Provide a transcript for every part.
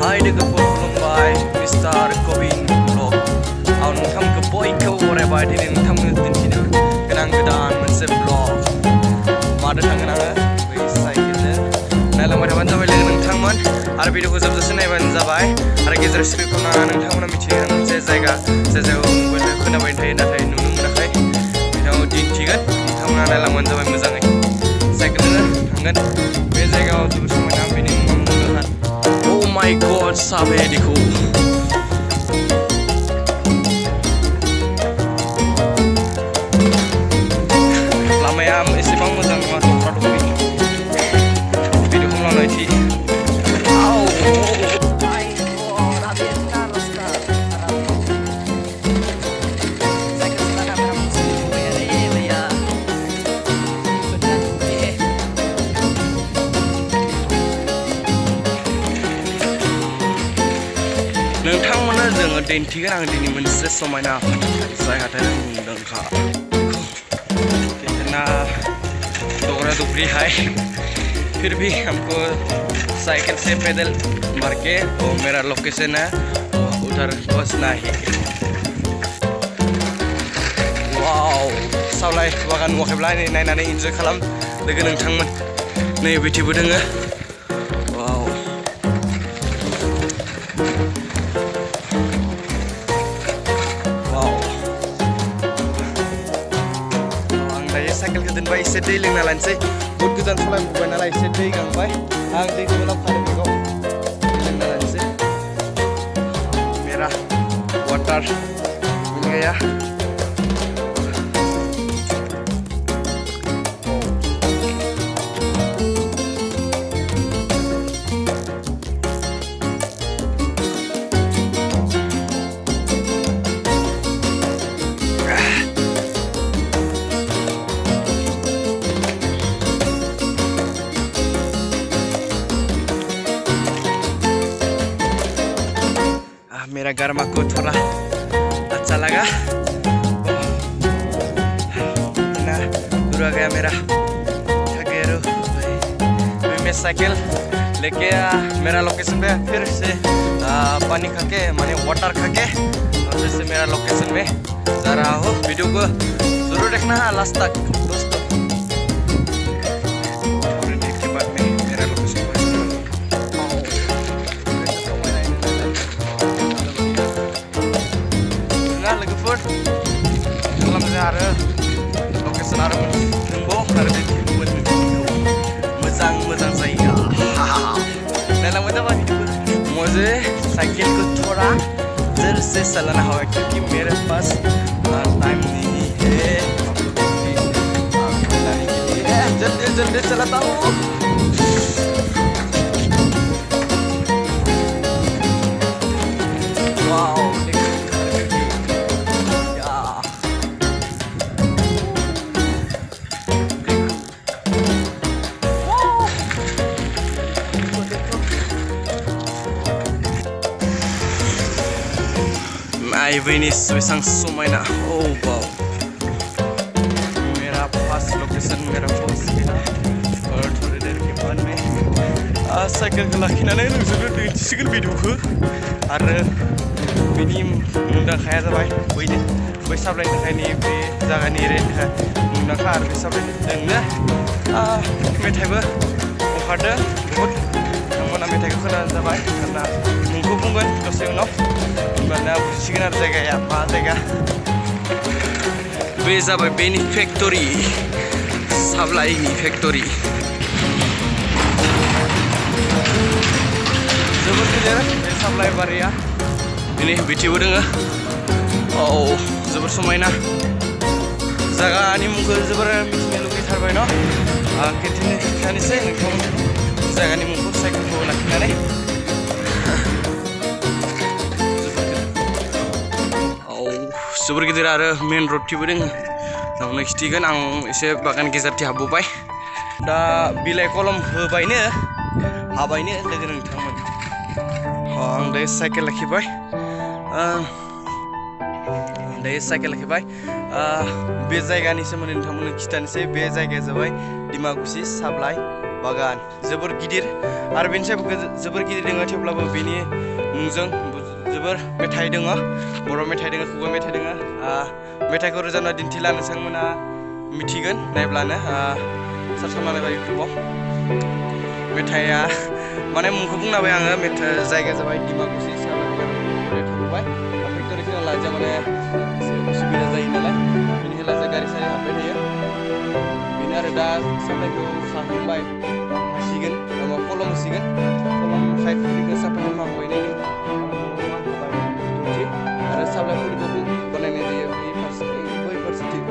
Hai dengan Polombai, Mister Kobin Blog. Aku nonton ke boy ke orang baik ini nonton tintina. Kenang-kenang mense blog. Mada tangan saya kita. Nalar macam mana boleh nonton man? Ada video khusus sesuatu yang zabai. Ada kisah skrip mana nonton mana micin saya saya boleh kena main thay nanti nunung nak. Kita tintikan nonton mana nalar macam zabai muzang. Saya kena tangan. Beza kau tu semua nampak ini. Oh my god, sabe diku. Lama ya, isi bang muzang masuk produk ini. Video kamu lama ini. Au. नोंथांमोना जोङो दिन्थिगोन आं दिनै मोनसे समायना जाय हाथाय मुंदांखा कितना दोगरा दुबरी है फिर भी हमको साइकिल से पैदल भर के वो मेरा लोकेशन है उधर पहुंचना ही वाव सावलाय बागान नुवाखैब्ला नायनानै इन्जय खालाम लोगो नोंथांमोन नै बिथिबो दोङो वाव साइकेल के दिन भाई इसे दै लोंना लानोसै बहुत गोजान सलायबोबाय नालाय इसे दै गांबाय आं दैखौ लाबोखादों बेखौ लोंना लानोसै मेरा वाटार मिल गया मेरा गर्मा को थोड़ा अच्छा लगा ना पूरा गया मेरा थकेरो अभी मैं साइकिल लेके मेरा लोकेशन पे फिर से पानी खा के माने वाटर खा के और जैसे मेरा लोकेशन में जा रहा हूँ वीडियो को जरूर देखना है लास्ट तक दोस्तों आरो लोकेशन आरो नंगौ आरो मोजां जायगा नायलांबाय जाबा मुझे साइकिल को थोड़ा देर से चलाना होगा क्योंकि मेरे पास टाइम नहीं है जल्दी चलाता हूँ Ay Venice sang समायना oh wow मेरा फर्स्ट लोकेशन मेरा फर्स्ट किला और थोड़ी देर के बाद में साइकिल को लाखिनानै नोंसोरनो दिन्थिसिगोन भिडिअखौ आरो बिनि मुंदांखाया जाबाय बैनो बै साप्लाइनि थाखाय बे जायगानि एरियानि मुंदांखा आरो बे साप्लाइजोंनो मेथाइबो ओंखारदों बहुद नोंथांमोना मेथाइखौ खोनानो जाबाय आरोना मुंखौ बुंगोन दसे उनाव होनबाना बुजिसिगोन आरो जायगाया मा जायगा बे जाबाय बेनि फेक्टरि साप्लाइनि फेक्टरि जोबोद गिदिर बे साप्लाइ बारिया दिनै बिथिबो दोङो औ जोबोद समायना जायगानि मुंखौ जोबोर मिथिनो लुगैथारबाय न खिन्थानोसै नोंथांमोन जायगानि मुंखौ साइकेलखौ लाखिनानै जोबोर गिदिर आरो मेन रडथिबो दोङो नावनो खिथिगोन आं एसे बागान गेजेरथि हाबबोबाय दा बिलाइ कलम होबायनो हाबायनो लोगो नोंथांमोन आं दायो साइकेल लाखिबाय बे जायगानि सोमोन्दै नोंथांमोननो खिथानोसै बे जायगाया जाबाय डिमाकुसि साप्लाइ बागान जोबोर गिदिर आरो बेनि सायाव जोबोर गिदिर दङ थेवब्लाबो बेनि मुंजों जोबोर मेथाइ दङ बर' मेथाइ दङ खुगा मेथाइ दङ मेथाइखौ रोजाबना दिन्थिला नोंथांमोना मिथिगोन नायब्लानो सार्च खालामना नायबा इउटुबाव मेथाइआ माने मुंखौ बुंनाबाय आङो मेथाइ जायगाया जाबाय डिमाकुसि थांबाय फेक्टरि खोना लाजा माने उसुबिदा जायो नालाय बेनिखायनो लाजा गारि सारि हाबबाय थायो बेनो आरो दा साप्लाइखौ खालामबाय हासिगोन कलम होसिगोन कलम साइडफोरनिखौ साफा खालामबाय आरो साप्लाइ फुलिखौबो बानायनाय जायो बै फारसेथिं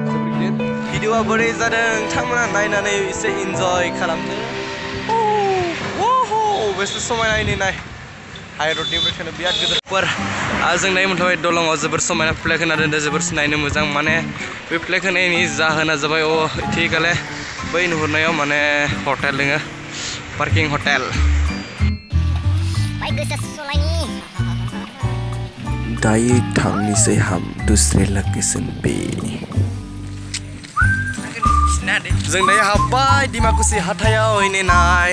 जोबोर गिदिर भिडिअआ बोरै जादों नोंथांमोना नायनानै एसे इन्जय खालामदो बेसे समायनायनि नाय हाइरडनिफ्राय थानो बिराद गिदिरफोर जों नायनो मोनथाबाय दलङाव जोबोर समायना फ्लेग होना दोनदों जोबोर नायनो मोजां माने बे फ्लेग होनायनि जाहोना जाबाय थिगाले बै नुहुरनायाव माने हटेल दङ पार्किं हटेल दायो थांनोसै हम दूसरे लोकेशन पे जों दायो हाबबाय डिमाकुसि हाथायाव ओइनै नाय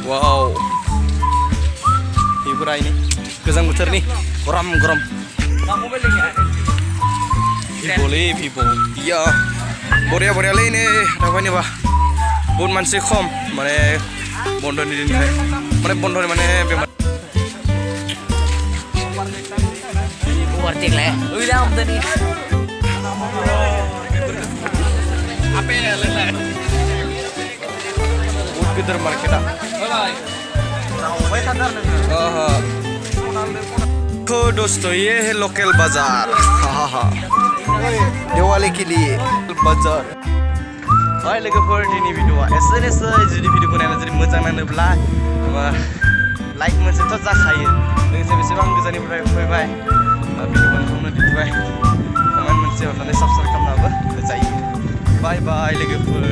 वाव बेफोर आइनि गोजां बोथोरनि गरम भिभ'लै भिभ' इया बरियालै नै हाथायावनोबा बहुत मानसि खम माने बन्दनि दिननिफ्राय माने बन्दनि माने बेमार बहुत गिदिर मार्केटआ दोस्तों ये है लोकल बाजार दिवाली के लिए बाजार हाय लोगोफोर दिनै भिडिअआ एसेनोसै जुदि भिडिअखौ नायना जुदि मोजां नाङोब्ला लाइक मोनसेथ' जाखायो लोगोसे बेसेबां गोजाननिफ्राय फैबाय भिडिअखौ नोंथांनो दिन्थिबाय कमेन्ट मोनसे हरनानै साबस्क्राइब खालामनाबो जायो बाय बाय लोगोफोर